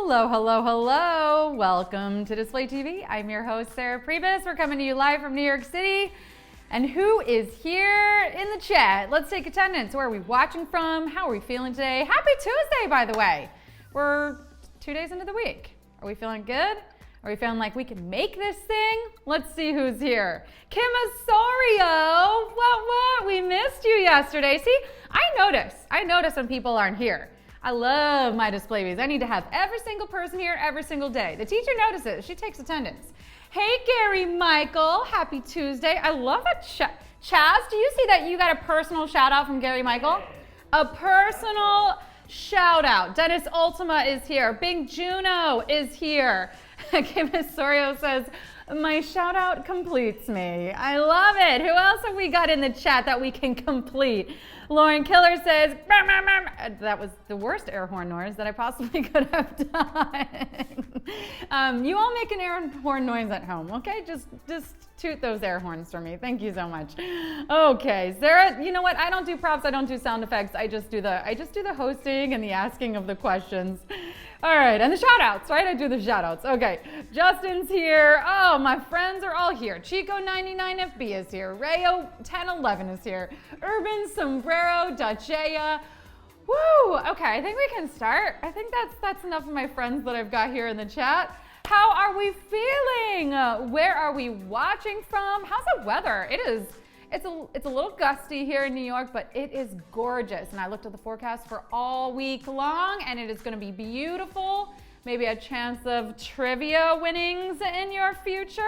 Hello, hello, hello. Welcome to Display TV. I'm your host, Sarah Pribis. We're coming to you live from New York City. And who is here in the chat? Let's take attendance. Where are we watching from? How are we feeling today? Happy Tuesday, by the way. We're 2 days into the week. Are we feeling good? Are we feeling like we can make this thing? Let's see who's here. Kim Osorio. What? We missed you yesterday. See, I notice when people aren't here. I love my display views. I need to have every single person here every single day. The teacher notices. She takes attendance. Hey, Gary Michael. Happy Tuesday. I love it. Chaz, do you see that you got a personal shout out from Gary Michael? A personal shout out. Dennis Ultima is here. Big Juno is here. Kim Osorio says, my shout out completes me. I love it. Who else have we got in the chat that we can complete? Lauren Killer says, bah, bah, bah. That was the worst air horn noise that I possibly could have done. You all make an air horn noise at home, okay? Just toot those air horns for me. Thank you so much. Okay, Sarah, you know what? I don't do props. I don't do sound effects. I just do the hosting and the asking of the questions. All right, and the shout outs, right? I do the shout outs. Okay, Justin's here. Oh, my friends are all here. Chico99FB is here. Rayo1011 is here. Urban Sombrero, Dachea. Woo, okay, I think we can start. I think that's enough of my friends that I've got here in the chat. How are we feeling? Where are we watching from? How's the weather? It's a little gusty here in New York, but it is gorgeous. And I looked at the forecast for all week long, and it is going to be beautiful. Maybe a chance of trivia winnings in your future,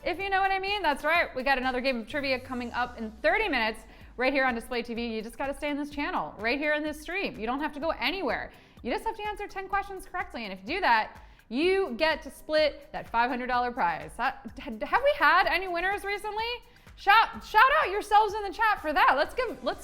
if you know what I mean. That's right. We got another game of trivia coming up in 30 minutes right here on Display TV. You just got to stay in this channel, right here in this stream. You don't have to go anywhere. You just have to answer 10 questions correctly. And if you do that, you get to split that $500 prize. Have we had any winners recently? Shout out yourselves in the chat for that. Let's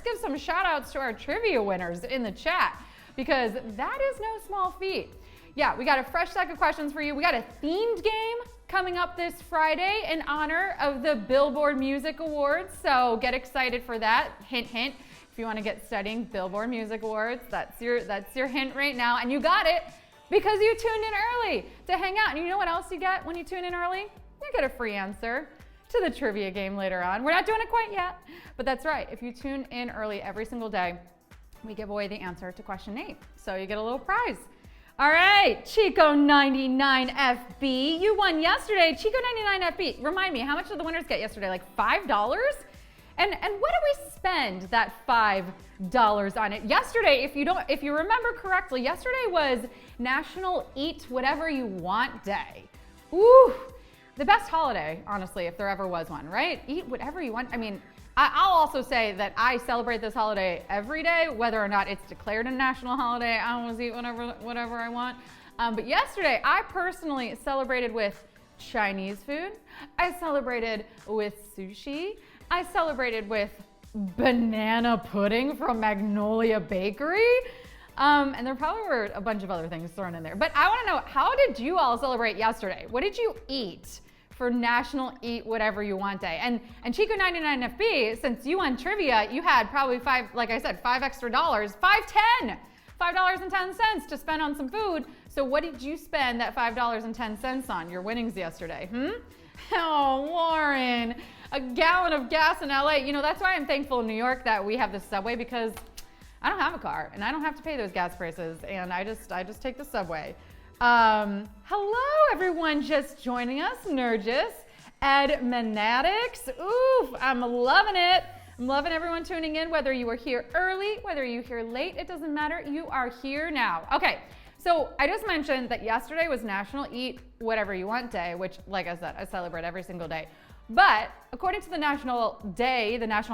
give some shout outs to our trivia winners in the chat, because that is no small feat. Yeah, we got a fresh stack of questions for you. We got a themed game coming up this Friday in honor of the Billboard Music Awards. So get excited for that. Hint, hint. If you want to get studying Billboard Music Awards, that's your hint right now. And you got it because you tuned in early to hang out. And you know what else you get when you tune in early? You get a free answer to the trivia game later on. We're not doing it quite yet, but that's right. If you tune in early every single day, we give away the answer to question 8. So you get a little prize. All right, Chico99FB, you won yesterday. Chico99FB, remind me, how much did the winners get yesterday? Like $5? And what did we spend that $5 on it? Yesterday, if you remember correctly, yesterday was National Eat Whatever You Want Day. Ooh. The best holiday, honestly, if there ever was one, right? Eat whatever you want. I mean, I'll also say that I celebrate this holiday every day, whether or not it's declared a national holiday. I always eat whatever I want. But yesterday, I personally celebrated with Chinese food. I celebrated with sushi. I celebrated with banana pudding from Magnolia Bakery. And there probably were a bunch of other things thrown in there. But I want to know, how did you all celebrate yesterday? What did you eat for National Eat Whatever You Want Day? And Chico99FB, since you won trivia, you had probably $5 extra dollars, $5.10 to spend on some food. So what did you spend that $5.10 on, your winnings yesterday? Oh, Warren, a gallon of gas in LA. You know, that's why I'm thankful in New York that we have the subway, because I don't have a car and I don't have to pay those gas prices, and I just take the subway. Hello everyone just joining us. Nurgis, Ed Manatics. Oof, I'm loving it. I'm loving everyone tuning in, whether you were here early, whether you're here late, it doesn't matter. You are here now. Okay, so I just mentioned that yesterday was National Eat Whatever You Want Day, which, like I said, I celebrate every single day. But according to the national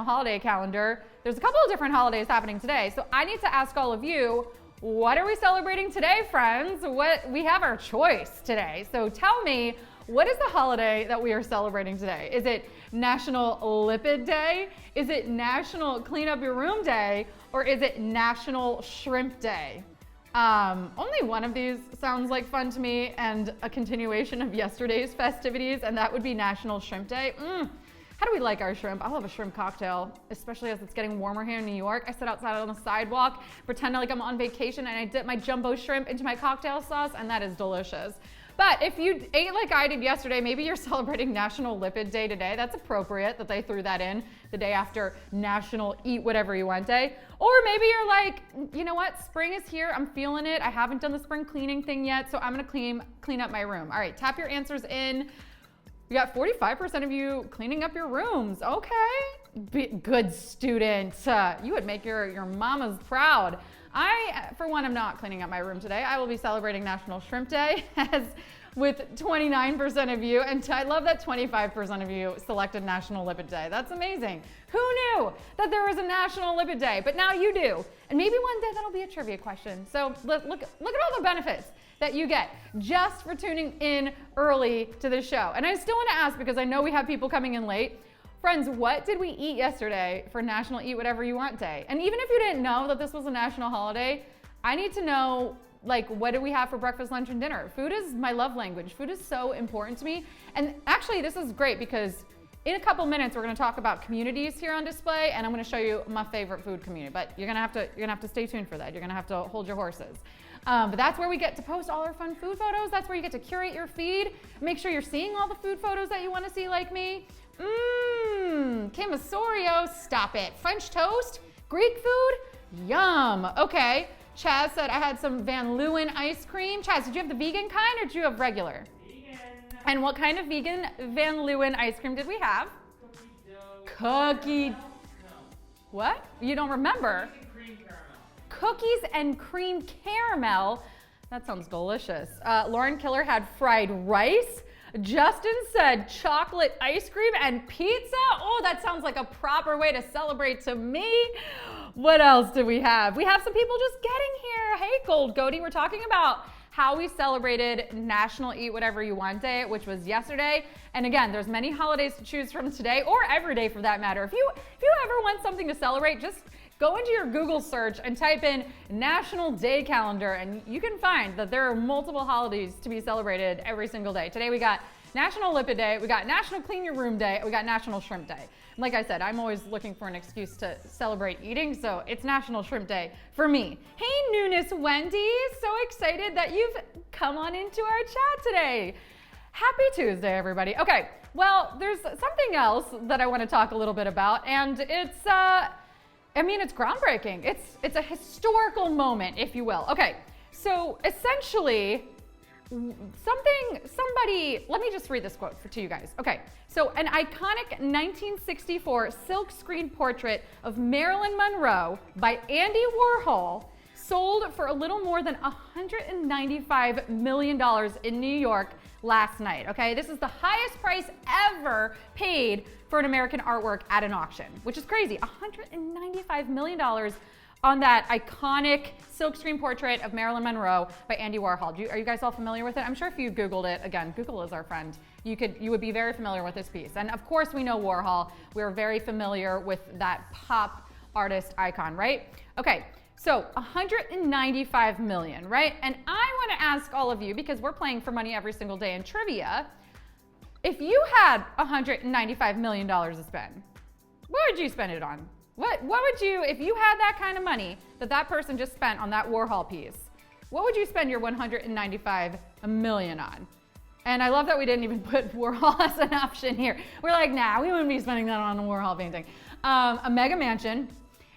holiday calendar, there's a couple of different holidays happening today. So I need to ask all of you, what are we celebrating today, friends? We have our choice today. So tell me, what is the holiday that we are celebrating today? Is it National Lipid Day? Is it National Clean Up Your Room Day? Or is it National Shrimp Day? Only one of these sounds like fun to me, and a continuation of yesterday's festivities, and that would be National Shrimp Day. How do we like our shrimp? I love a shrimp cocktail, especially as it's getting warmer here in New York. I sit outside on the sidewalk, pretend like I'm on vacation, and I dip my jumbo shrimp into my cocktail sauce, and that is delicious. But if you ate like I did yesterday, maybe you're celebrating National Lipid Day today. That's appropriate that they threw that in the day after National Eat Whatever You Want Day. Or maybe you're like, you know what, spring is here, I'm feeling it. I haven't done the spring cleaning thing yet, so I'm gonna clean up my room. All right, tap your answers in. We got 45% of you cleaning up your rooms. Okay, good student. You would make your mamas proud. I, for one, am not cleaning up my room today. I will be celebrating National Shrimp Day as with 29% of you, and I love that 25% of you selected National Lipid Day. That's amazing. Who knew that there was a National Lipid Day? But now you do. And maybe one day that'll be a trivia question. So look at all the benefits that you get just for tuning in early to the show. And I still want to ask, because I know we have people coming in late, friends, what did we eat yesterday for National Eat Whatever You Want Day? And even if you didn't know that this was a national holiday, I need to know, like, what do we have for breakfast, lunch, and dinner? Food is my love language. Food is so important to me. And actually, this is great because in a couple minutes, we're gonna talk about communities here on display, and I'm gonna show you my favorite food community. But you're gonna have to stay tuned for that. You're gonna have to hold your horses. But that's where we get to post all our fun food photos. That's where you get to curate your feed. Make sure you're seeing all the food photos that you want to see like me. Kim Osorio, stop it. French toast, Greek food, yum. Okay, Chaz said I had some Van Leeuwen ice cream. Chaz, did you have the vegan kind or did you have regular? Vegan. And what kind of vegan Van Leeuwen ice cream did we have? Cookie. No. What? You don't remember? Cookies and cream caramel. That sounds delicious. Lauren Killer had fried rice. Justin said chocolate ice cream and pizza. Oh, that sounds like a proper way to celebrate to me. What else do we have? We have some people just getting here. Hey, Gold Goatee, we're talking about how we celebrated National Eat Whatever You Want Day, which was yesterday. And again, there's many holidays to choose from today, or every day for that matter. If you ever want something to celebrate, just go into your Google search and type in National Day Calendar, and you can find that there are multiple holidays to be celebrated every single day. Today we got National Lipid Day, we got National Clean Your Room Day, we got National Shrimp Day. Like I said, I'm always looking for an excuse to celebrate eating, so it's National Shrimp Day for me. Hey, Newness Wendy, so excited that you've come on into our chat today. Happy Tuesday, everybody. Okay, well, there's something else that I want to talk a little bit about, and it's it's groundbreaking. It's a historical moment, if you will. Okay, so essentially, let me just read this quote to you guys. Okay, so an iconic 1964 silkscreen portrait of Marilyn Monroe by Andy Warhol sold for a little more than $195 million in New York last night, okay? This is the highest price ever paid for an American artwork at an auction, which is crazy. $195 million on that iconic silkscreen portrait of Marilyn Monroe by Andy Warhol. Are you guys all familiar with it? I'm sure if you Googled it, again, Google is our friend, you would be very familiar with this piece. And of course we know Warhol. We're very familiar with that pop artist icon, right? Okay, so 195 million, right? And I want to ask all of you, because we're playing for money every single day in trivia, if you had $195 million to spend, what would you spend it on? What would you, if you had that kind of money that person just spent on that Warhol piece, what would you spend your 195 million on? And I love that we didn't even put Warhol as an option here. We're like, nah, we wouldn't be spending that on a Warhol painting. A mega mansion,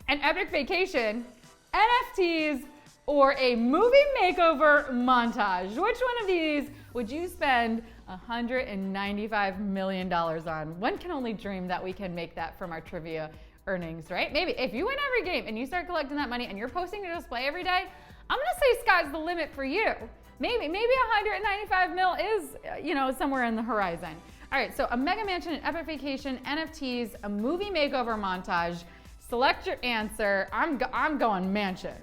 an epic vacation, NFTs, or a movie makeover montage. Which one of these would you spend $195 million on? One can only dream that we can make that from our trivia earnings, right? Maybe if you win every game and you start collecting that money and you're posting to display every day, I'm gonna say sky's the limit for you. Maybe 195 mil is, somewhere in the horizon. All right, so a mega mansion, an epic vacation, NFTs, a movie makeover montage. Select your answer. I'm going mansion.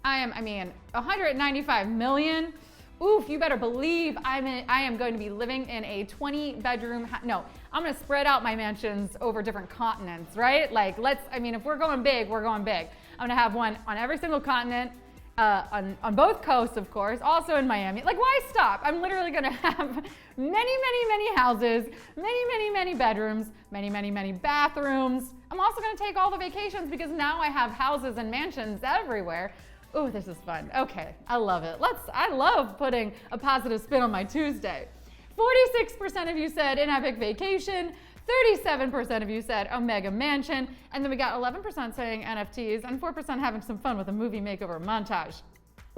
195 million. Oof, you better believe I am going to be living in a 20-bedroom no, I'm gonna spread out my mansions over different continents, right? Like if we're going big, we're going big. I'm gonna have one on every single continent. on both coasts, of course, also in Miami. Like, why stop? I'm literally going to have many houses, many bedrooms, many bathrooms. I'm also going to take all the vacations because now I have houses and mansions everywhere. Ooh, this is fun. Okay, I love it. I love putting a positive spin on my Tuesday. 46% of you said an epic vacation. 37% of you said a mega mansion, and then we got 11% saying NFTs and 4% having some fun with a movie makeover montage.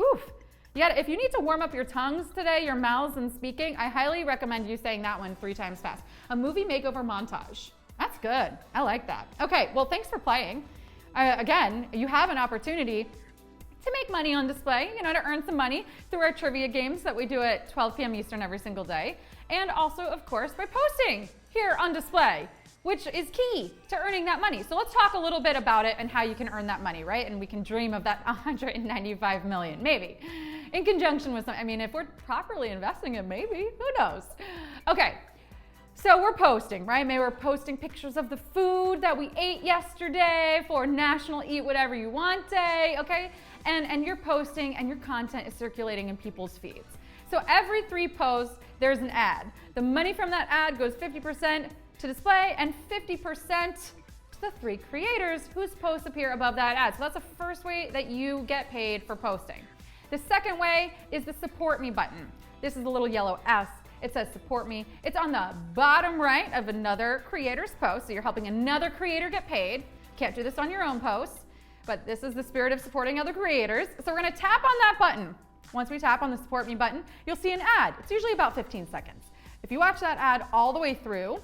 Oof. If you need to warm up your tongues today, your mouths and speaking, I highly recommend you saying that one 3 times fast. A movie makeover montage. That's good. I like that. Okay, well, thanks for playing. Again, you have an opportunity to make money on display, to earn some money through our trivia games that we do at 12 p.m. Eastern every single day. And also, of course, by posting here on display, which is key to earning that money. So let's talk a little bit about it and how you can earn that money, right? And we can dream of that 195 million, maybe, in conjunction with if we're properly investing it, maybe, who knows? Okay. So we're posting, right? Maybe we're posting pictures of the food that we ate yesterday for National Eat Whatever You Want Day, okay? And you're posting and your content is circulating in people's feeds. So every 3 posts, there's an ad. The money from that ad goes 50% to display and 50% to the 3 creators whose posts appear above that ad. So that's the first way that you get paid for posting. The second way is the support me button. This is the little yellow S. It says support me. It's on the bottom right of another creator's post. So you're helping another creator get paid. Can't do this on your own posts, but this is the spirit of supporting other creators. So we're gonna tap on that button. Once we tap on the support me button, you'll see an ad. It's usually about 15 seconds. If you watch that ad all the way through,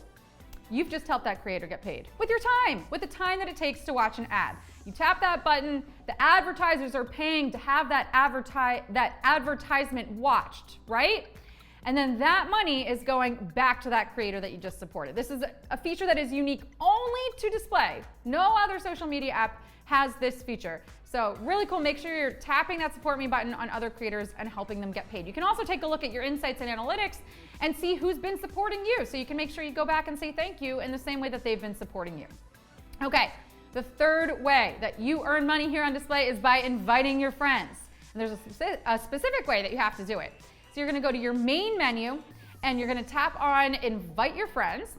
you've just helped that creator get paid with your time, with the time that it takes to watch an ad. You tap that button, the advertisers are paying to have that advertisement watched, right? And then that money is going back to that creator that you just supported. This is a feature that is unique only to display. No other social media app has this feature. So really cool. Make sure you're tapping that support me button on other creators and helping them get paid. You can also take a look at your insights and analytics and see who's been supporting you. So you can make sure you go back and say thank you in the same way that they've been supporting you. Okay, the third way that you earn money here on display is by inviting your friends. And there's a specific way that you have to do it. So you're gonna go to your main menu and you're gonna tap on invite your friends.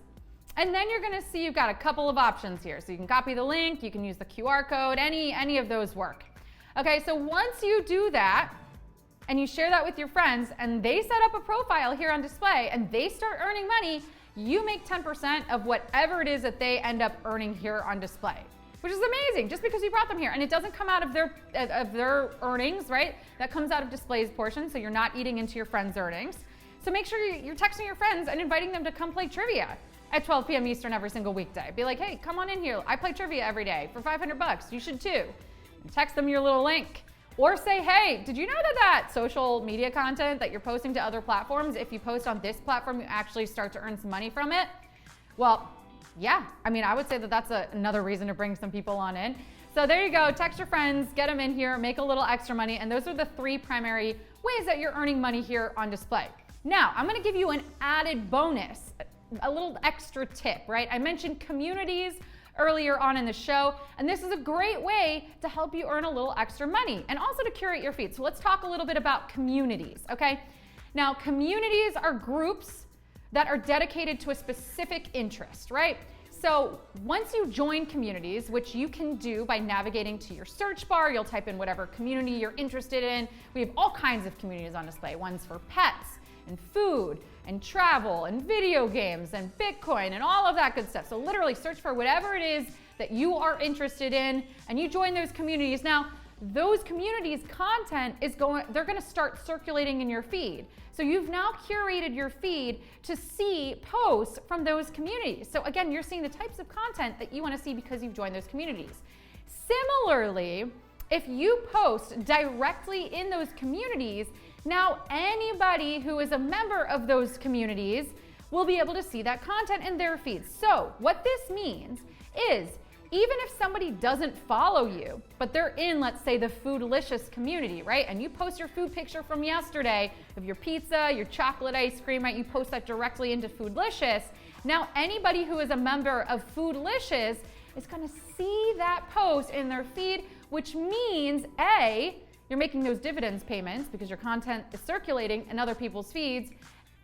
And then you're gonna see you've got a couple of options here. So you can copy the link, you can use the QR code, any of those work. Okay, so once you do that and you share that with your friends and they set up a profile here on display and they start earning money, you make 10% of whatever it is that they end up earning here on display, which is amazing just because you brought them here. And it doesn't come out of their earnings, right? That comes out of display's portion, so you're not eating into your friends' earnings. So make sure you're texting your friends and inviting them to come play trivia at 12 p.m. Eastern every single weekday. Be like, hey, come on in here. I play trivia every day for $500. You should too. And text them your little link. Or say, hey, did you know that social media content that you're posting to other platforms, if you post on this platform, you actually start to earn some money from it? Well, yeah. I would say that that's another reason to bring some people on in. So there you go. Text your friends, get them in here, make a little extra money. And those are the 3 primary ways that you're earning money here on display. Now, I'm going to give you an added bonus, a little extra tip, right? I mentioned communities earlier on in the show, and this is a great way to help you earn a little extra money and also to curate your feed. So let's talk a little bit about communities, okay? Now, communities are groups that are dedicated to a specific interest, right? So once you join communities, which you can do by navigating to your search bar, you'll type in whatever community you're interested in. We have all kinds of communities on display, ones for pets and food and travel and video games and Bitcoin and all of that good stuff. So literally search for whatever it is that you are interested in and you join those communities. Now, those communities' content they're gonna start circulating in your feed. So you've now curated your feed to see posts from those communities. So again, you're seeing the types of content that you wanna see because you've joined those communities. Similarly, if you post directly in those communities, now anybody who is a member of those communities will be able to see that content in their feeds. So what this means is, even if somebody doesn't follow you, but they're in, let's say, the Foodlicious community, right? And you post your food picture from yesterday of your pizza, your chocolate ice cream, right? You post that directly into Foodlicious. Now, anybody who is a member of Foodlicious is gonna see that post in their feed, which means A, you're making those dividends payments because your content is circulating in other people's feeds.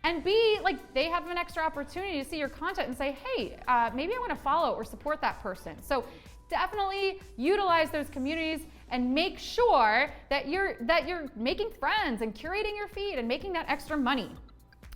And B, like they have an extra opportunity to see your content and say, hey, maybe I want to follow or support that person. So definitely utilize those communities and make sure that you're making friends and curating your feed and making that extra money.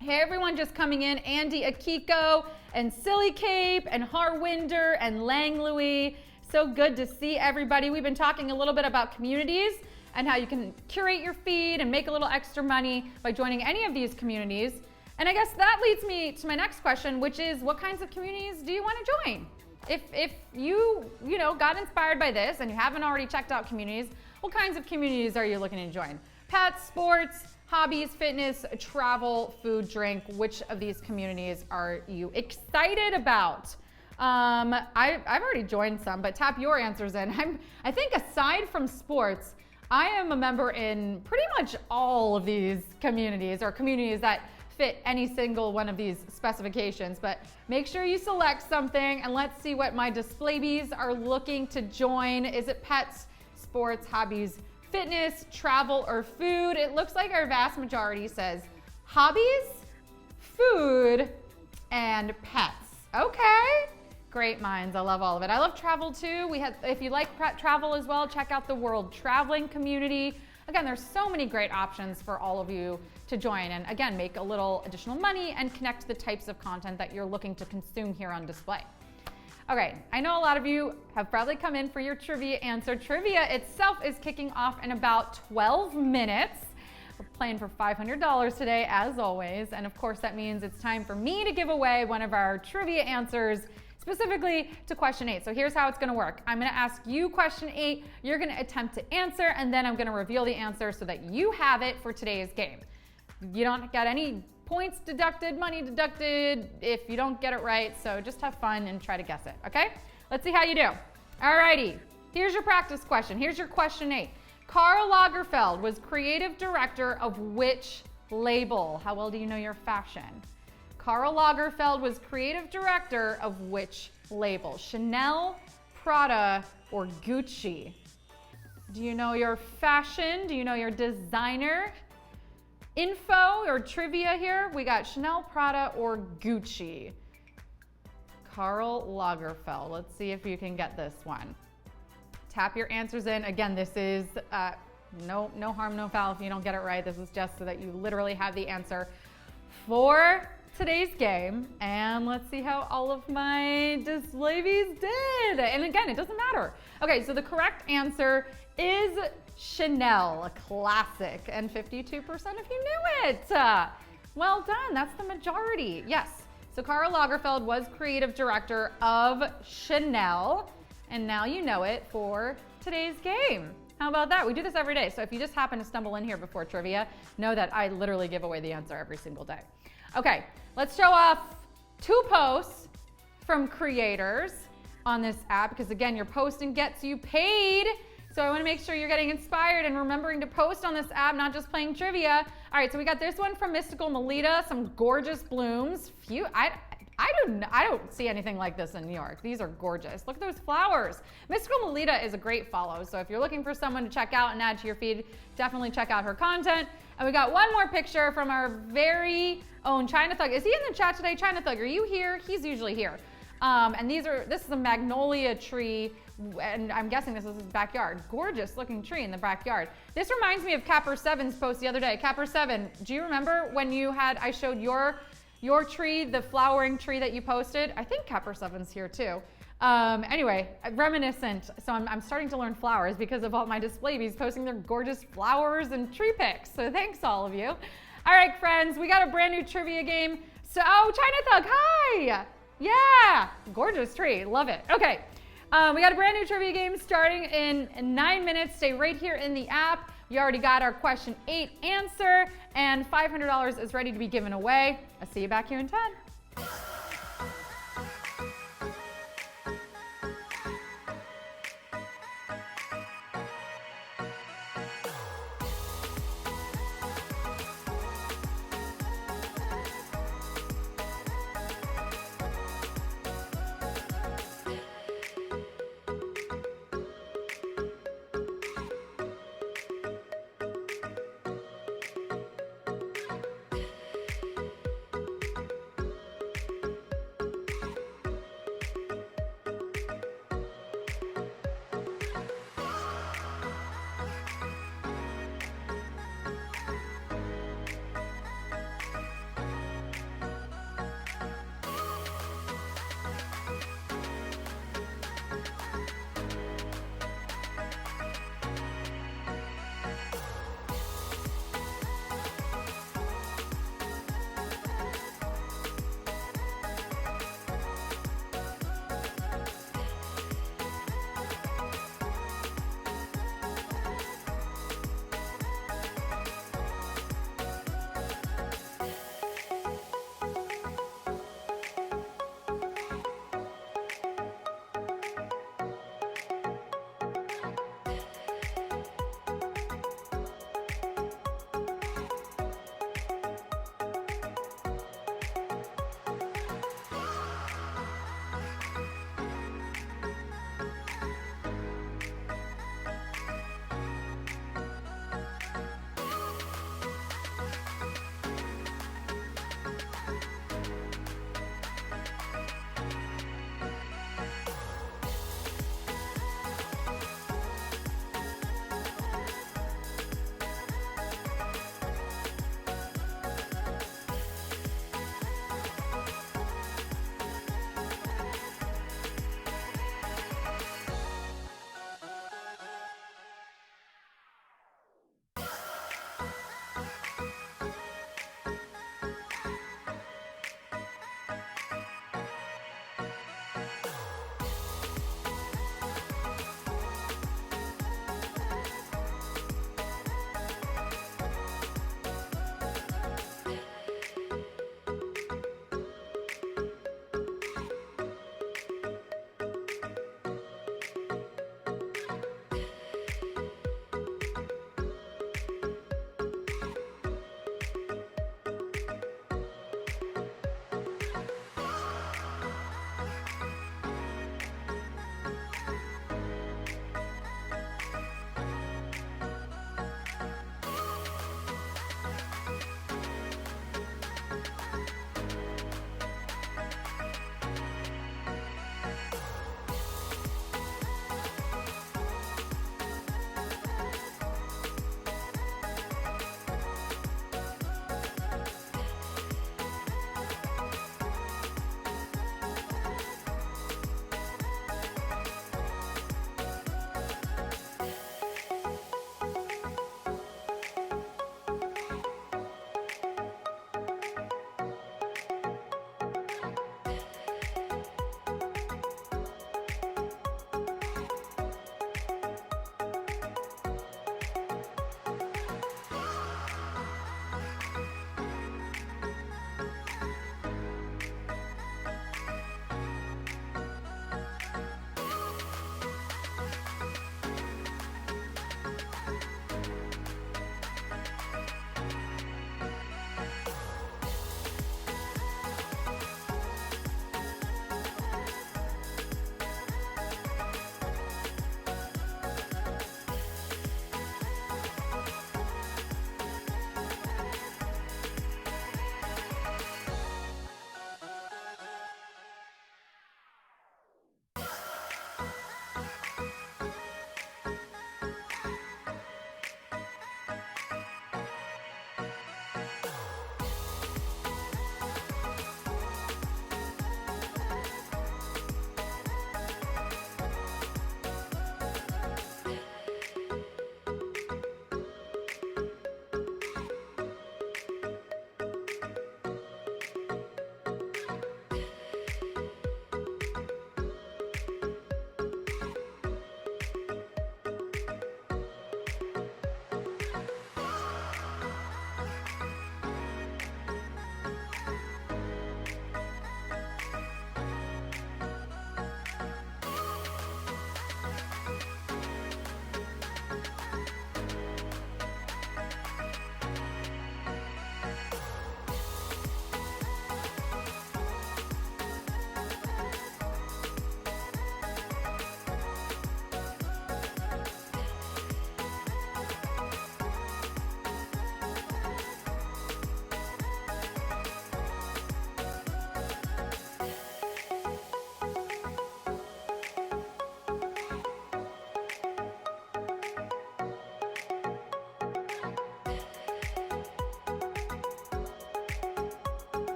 Hey everyone just coming in, Andy Akiko and Silly Cape and Harwinder and Lang Louis. So good to see everybody. We've been talking a little bit about communities and how you can curate your feed and make a little extra money by joining any of these communities. And I guess that leads me to my next question, which is what kinds of communities do you want to join? If you got inspired by this and you haven't already checked out communities, what kinds of communities are you looking to join? Pets, sports, hobbies, fitness, travel, food, drink. Which of these communities are you excited about? I've already joined some, but tap your answers in. I think aside from sports, I am a member in pretty much all of these communities, or communities that fit any single one of these specifications. But make sure you select something, and let's see what my displays are looking to join. Is it pets, sports, hobbies, fitness, travel, or food? It looks like our vast majority says hobbies, food, and pets. Okay. Great minds. I love all of it. I love travel too. If you like travel as well, check out the World Traveling Community. Again, there's so many great options for all of you to join and again, make a little additional money and connect to the types of content that you're looking to consume here on display. Okay, I know a lot of you have probably come in for your trivia answer. Trivia itself is kicking off in about 12 minutes. We're playing for $500 today, as always. And of course, that means it's time for me to give away one of our trivia answers specifically to question 8. So here's how it's gonna work. I'm gonna ask you question 8, you're gonna attempt to answer, and then I'm gonna reveal the answer so that you have it for today's game. You don't get any points deducted, money deducted if you don't get it right, so just have fun and try to guess it, okay? Let's see how you do. Alrighty, here's your practice question. Here's your question 8. Karl Lagerfeld was creative director of which label? How well do you know your fashion? Karl Lagerfeld was creative director of which label? Chanel, Prada, or Gucci? Do you know your fashion? Do you know your designer? Info or trivia here, we got Chanel, Prada, or Gucci. Karl Lagerfeld. Let's see if you can get this one. Tap your answers in. Again, this is no harm, no foul if you don't get it right. This is just so that you literally have the answer for today's game. And let's see how all of my displays did. And again, it doesn't matter. Okay, so the correct answer is Chanel, a classic, and 52% of you knew it. Well done, that's the majority. Yes, so Karl Lagerfeld was creative director of Chanel, and now you know it for today's game. How about that? We do this every day, so if you just happen to stumble in here before trivia, know that I literally give away the answer every single day. Okay, let's show off 2 posts from creators on this app, because again, your posting gets you paid. So I want to make sure you're getting inspired and remembering to post on this app, not just playing trivia. All right, so we got this one from Mystical Melita, some gorgeous blooms. I don't see anything like this in New York. These are gorgeous. Look at those flowers. Mystical Melita is a great follow. So if you're looking for someone to check out and add to your feed, definitely check out her content. And we got one more picture from our very own China Thug. Is he in the chat today? China Thug, are you here? He's usually here. And this is a magnolia tree, and I'm guessing this is his backyard. Gorgeous looking tree in the backyard. This reminds me of Capper 7's post the other day. Capper 7, do you remember when I showed your tree, the flowering tree that you posted? I think Capper 7's here too. Anyway, reminiscent. So I'm starting to learn flowers because of all my displays posting their gorgeous flowers and tree pics. So thanks all of you. All right, friends, we got a brand new trivia game. So, oh, China Thug, hi. Yeah, gorgeous tree, love it. Okay, we got a brand new trivia game starting in 9 minutes. Stay right here in the app. You already got our question 8 answer, and $500 is ready to be given away. I'll see you back here in 10.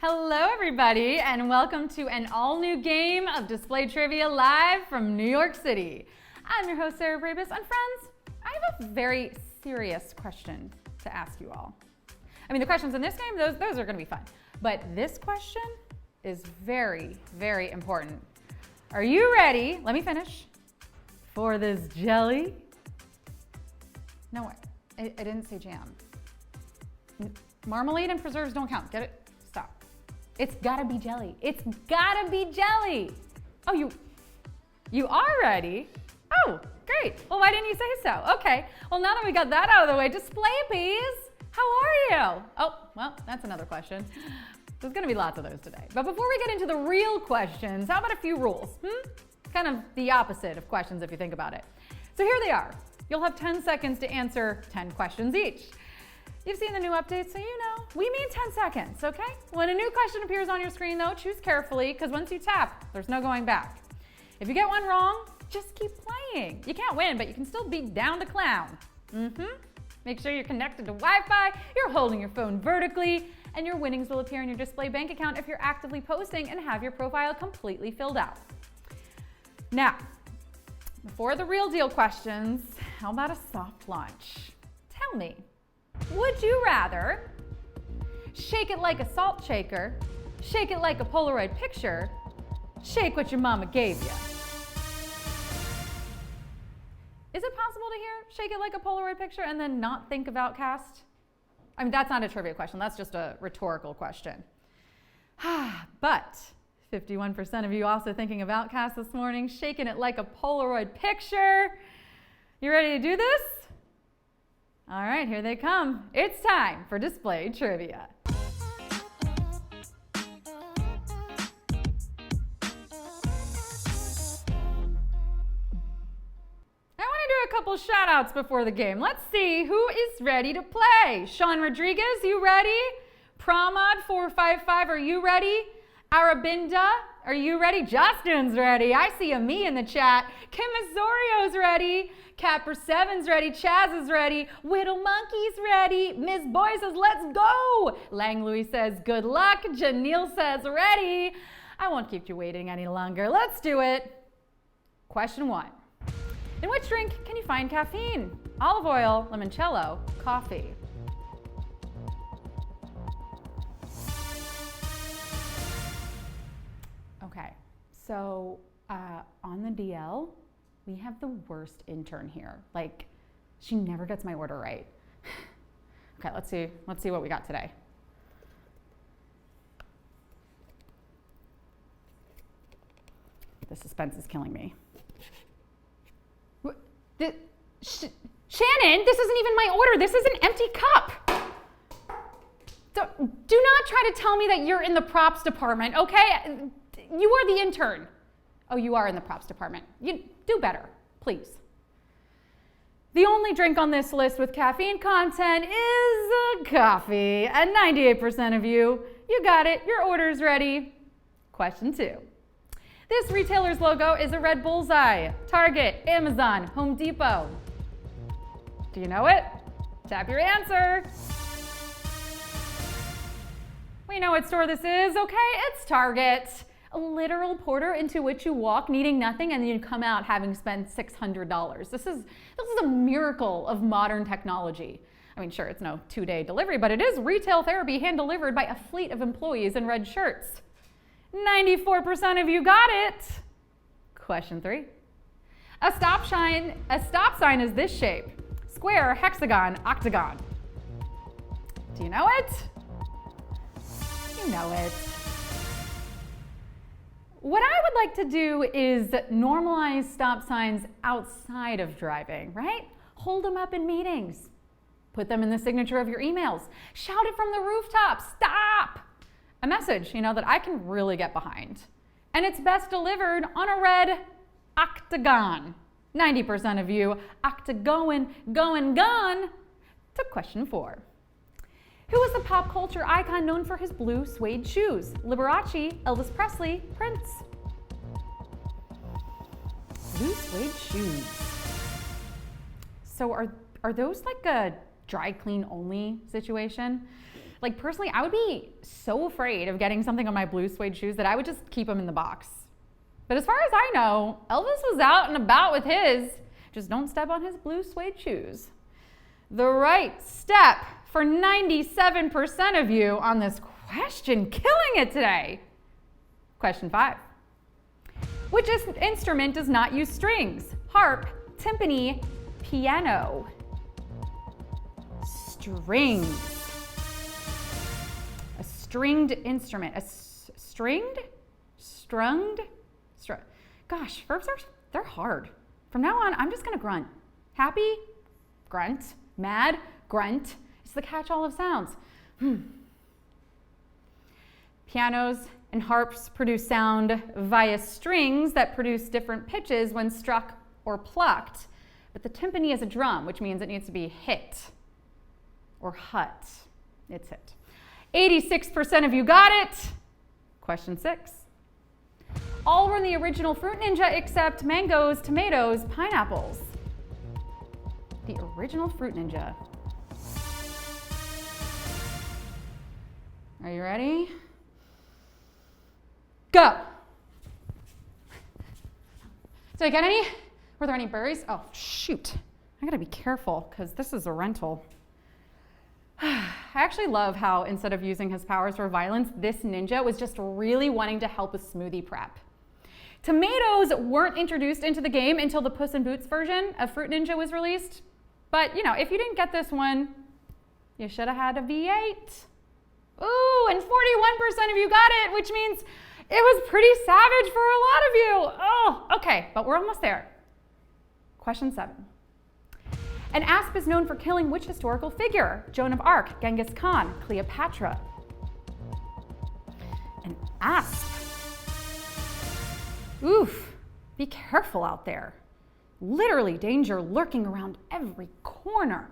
Hello, everybody, and welcome to an all-new game of Display Trivia live from New York City. I'm your host, Sarah Pribis, and friends, I have a very serious question to ask you all. I mean, the questions in this game, those are going to be fun, but this question is very, very important. Are you ready? Let me finish. For this jelly? No, I didn't say jam. Marmalade and preserves don't count. Get it? Stop. It's gotta be jelly. It's gotta be jelly. Oh, you are ready? Oh, great. Well, why didn't you say so? Okay. Well, now that we got that out of the way, Display Bees, how are you? Oh, well, that's another question. There's gonna be lots of those today. But before we get into the real questions, how about a few rules? Kind of the opposite of questions if you think about it. So here they are. You'll have 10 seconds to answer 10 questions each. You've seen the new updates, so you know. We mean 10 seconds, okay? When a new question appears on your screen, though, choose carefully, because once you tap, there's no going back. If you get one wrong, just keep playing. You can't win, but you can still be down to clown. Make sure you're connected to Wi-Fi, you're holding your phone vertically, and your winnings will appear in your Display bank account if you're actively posting and have your profile completely filled out. Now, before the real deal questions, how about a soft launch? Tell me, would you rather shake it like a salt shaker, shake it like a Polaroid picture, shake what your mama gave you? Is it possible to hear shake it like a Polaroid picture and then not think of Outcast? I mean, that's not a trivia question, that's just a rhetorical question. But 51% of you also thinking of Outcast this morning, shaking it like a Polaroid picture. You ready to do this? All right, here they come. It's time for Display Trivia. A couple shout outs before the game. Let's see who is ready to play. Sean Rodriguez, you ready? Pramod455, are you ready? Arabinda, are you ready? Justin's ready. I see a me in the chat. Kim Asorio's ready. Capper7's ready. Chaz is ready. Whittle Monkey's ready. Ms. Boy says, let's go. Lang Louis says, good luck. Janelle says, ready. I won't keep you waiting any longer. Let's do it. Question 1. In which drink can you find caffeine? Olive oil, limoncello, coffee. Okay, so on the DL, we have the worst intern here. Like, she never gets my order right. Okay, let's see what we got today. The suspense is killing me. Shannon, this isn't even my order. This is an empty cup. Do not try to tell me that you're in the props department, okay? You are the intern. Oh, you are in the props department. You do better, please. The only drink on this list with caffeine content is coffee. And 98% of you got it. Your order's ready. Question 2. This retailer's logo is a red bullseye. Target, Amazon, Home Depot. Do you know it? Tap your answer. We know what store this is, okay? It's Target. A literal portal into which you walk needing nothing and then you come out having spent $600. This is a miracle of modern technology. I mean, sure, it's no 2-day delivery, but it is retail therapy hand-delivered by a fleet of employees in red shirts. 94% of you got it. Question 3. A stop sign is this shape: square, hexagon, octagon. Do you know it? You know it. What I would like to do is normalize stop signs outside of driving, right? Hold them up in meetings. Put them in the signature of your emails. Shout it from the rooftops. Stop! A message, that I can really get behind. And it's best delivered on a red octagon. 90% of you octagon, going, gone to question 4. Who was the pop culture icon known for his blue suede shoes? Liberace, Elvis Presley, Prince. Blue suede shoes. So are those like a dry clean only situation? Like personally, I would be so afraid of getting something on my blue suede shoes that I would just keep them in the box. But as far as I know, Elvis was out and about with his. Just don't step on his blue suede shoes. The right step for 97% of you on this question, killing it today. Question 5. Which instrument does not use strings? Harp, timpani, piano. Strings. A stringed instrument. Strunged? Gosh, verbs they're hard. From now on, I'm just gonna grunt. Happy? Grunt. Mad? Grunt. It's the catch-all of sounds. Pianos and harps produce sound via strings that produce different pitches when struck or plucked. But the timpani is a drum, which means it needs to be hit or hut. It's hit. 86% of you got it. Question 6. All were in the original Fruit Ninja except mangoes, tomatoes, pineapples. The original Fruit Ninja. Are you ready? Go! Did I get any? Were there any berries? Oh, shoot. I gotta be careful because this is a rental. I actually love how instead of using his powers for violence, this ninja was just really wanting to help with smoothie prep. Tomatoes weren't introduced into the game until the Puss in Boots version of Fruit Ninja was released. But, you know, if you didn't get this one, you should have had a V8. Ooh, and 41% of you got it, which means it was pretty savage for a lot of you. Oh, okay, but we're almost there. Question 7. An asp is known for killing which historical figure? Joan of Arc, Genghis Khan, Cleopatra. An asp. Oof, be careful out there. Literally danger lurking around every corner.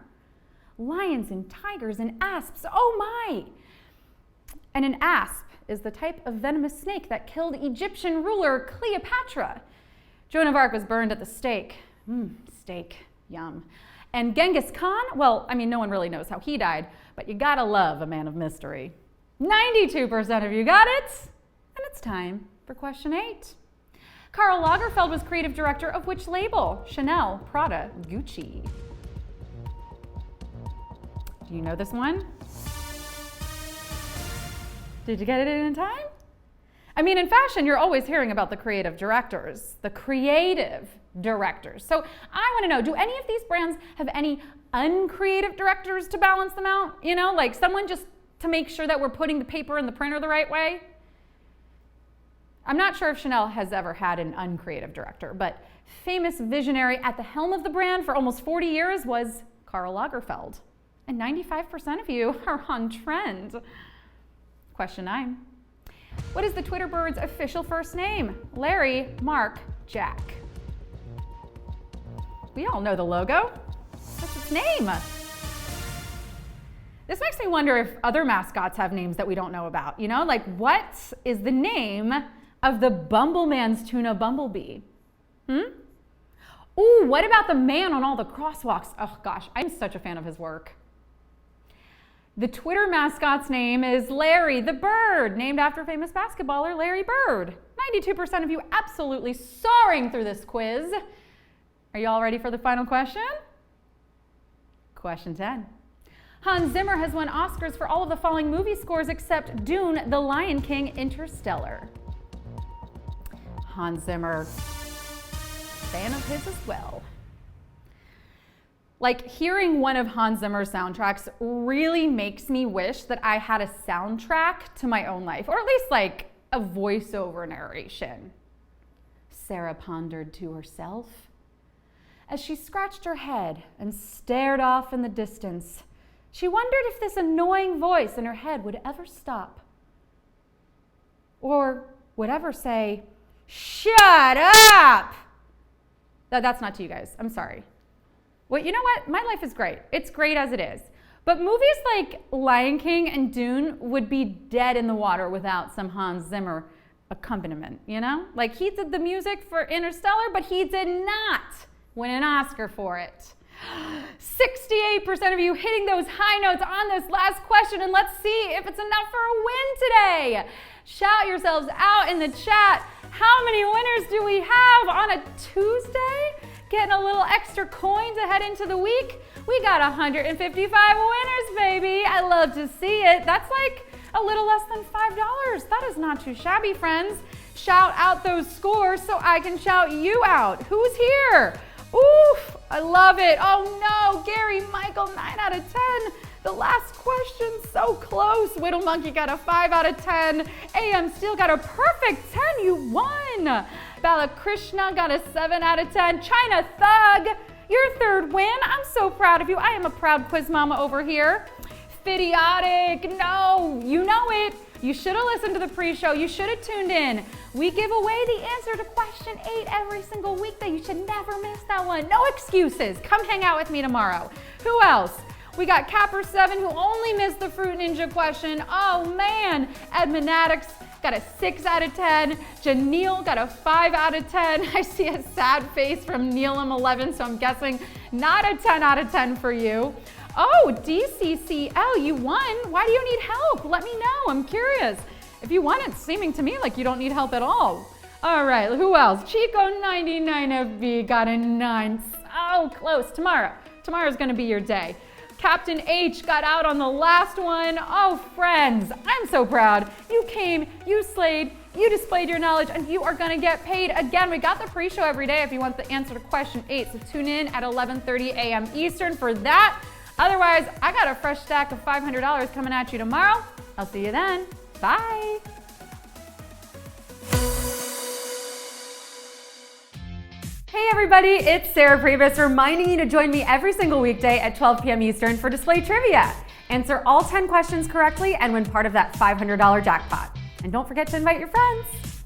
Lions and tigers and asps, oh my! And an asp is the type of venomous snake that killed Egyptian ruler Cleopatra. Joan of Arc was burned at the stake. Steak, yum. And Genghis Khan, well, I mean, no one really knows how he died, but you gotta love a man of mystery. 92% of you got it, and it's time for question 8. Karl Lagerfeld was creative director of which label? Chanel, Prada, Gucci. Do you know this one? Did you get it in time? I mean, in fashion, you're always hearing about the creative directors. The creative directors. So I want to know, do any of these brands have any uncreative directors to balance them out? You know, like someone just to make sure that we're putting the paper in the printer the right way? I'm not sure if Chanel has ever had an uncreative director, but famous visionary at the helm of the brand for almost 40 years was Karl Lagerfeld. And 95% of you are on trend. Question 9. What is the Twitter bird's official first name? Larry, Mark, Jack. We all know the logo. What's its name? This makes me wonder if other mascots have names that we don't know about. You know, like what is the name of the Bumbleman's tuna bumblebee? Ooh, what about the man on all the crosswalks? Oh gosh, I'm such a fan of his work. The Twitter mascot's name is Larry the Bird, named after famous basketballer Larry Bird. 92% of you absolutely soaring through this quiz. Are you all ready for the final question? Question 10. Hans Zimmer has won Oscars for all of the following movie scores except Dune, The Lion King, Interstellar. Hans Zimmer, fan of his as well. Like, hearing one of Hans Zimmer's soundtracks really makes me wish that I had a soundtrack to my own life, or at least like a voiceover narration. Sarah pondered to herself. As she scratched her head and stared off in the distance, she wondered if this annoying voice in her head would ever stop. Or would ever say, "Shut up!" That's not to you guys, I'm sorry. Well, you know what? My life is great. It's great as it is. But movies like Lion King and Dune would be dead in the water without some Hans Zimmer accompaniment, you know? Like, he did the music for Interstellar, but he did not win an Oscar for it. 68% of you hitting those high notes on this last question, and let's see if it's enough for a win today. Shout yourselves out in the chat. How many winners do we have on a Tuesday? Getting a little extra coin to head into the week. We got 155 winners, baby. I love to see it. That's like a little less than $5. That is not too shabby, friends. Shout out those scores so I can shout you out. Who's here? Oof, I love it. Oh no, Gary, Michael, 9 out of 10. The last question, so close. Whittle Monkey got a 5 out of 10. AM Steel got a perfect 10, you won. Balakrishna got a 7 out of 10. China Thug, your third win. I'm so proud of you. I am a proud quiz mama over here. Fidiotic, no, you know it. You should have listened to the pre-show. You should have tuned in. We give away the answer to question 8 every single weekday. You should never miss that one. No excuses. Come hang out with me tomorrow. Who else? We got Capper7 who only missed the Fruit Ninja question. Oh man. Edmonatics got a 6 out of 10. Janelle got a 5 out of 10. I see a sad face from Neelam11, so I'm guessing not a 10 out of 10 for you. Oh, DCCL, you won. Why do you need help? Let me know. I'm curious. If you won, it's seeming to me like you don't need help at all. All right, who else? Chico99FB got a 9. Oh, close. Tomorrow's going to be your day. Captain H got out on the last one. Oh, friends, I'm so proud. You came, you slayed, you displayed your knowledge, and you are going to get paid. Again, we got the pre-show every day if you want the answer to question 8. So tune in at 11:30 a.m. Eastern for that. Otherwise, I got a fresh stack of $500 coming at you tomorrow. I'll see you then. Bye. Hey everybody, it's Sarah Pribis reminding you to join me every single weekday at 12 p.m. Eastern for Display Trivia. Answer all 10 questions correctly and win part of that $500 jackpot. And don't forget to invite your friends.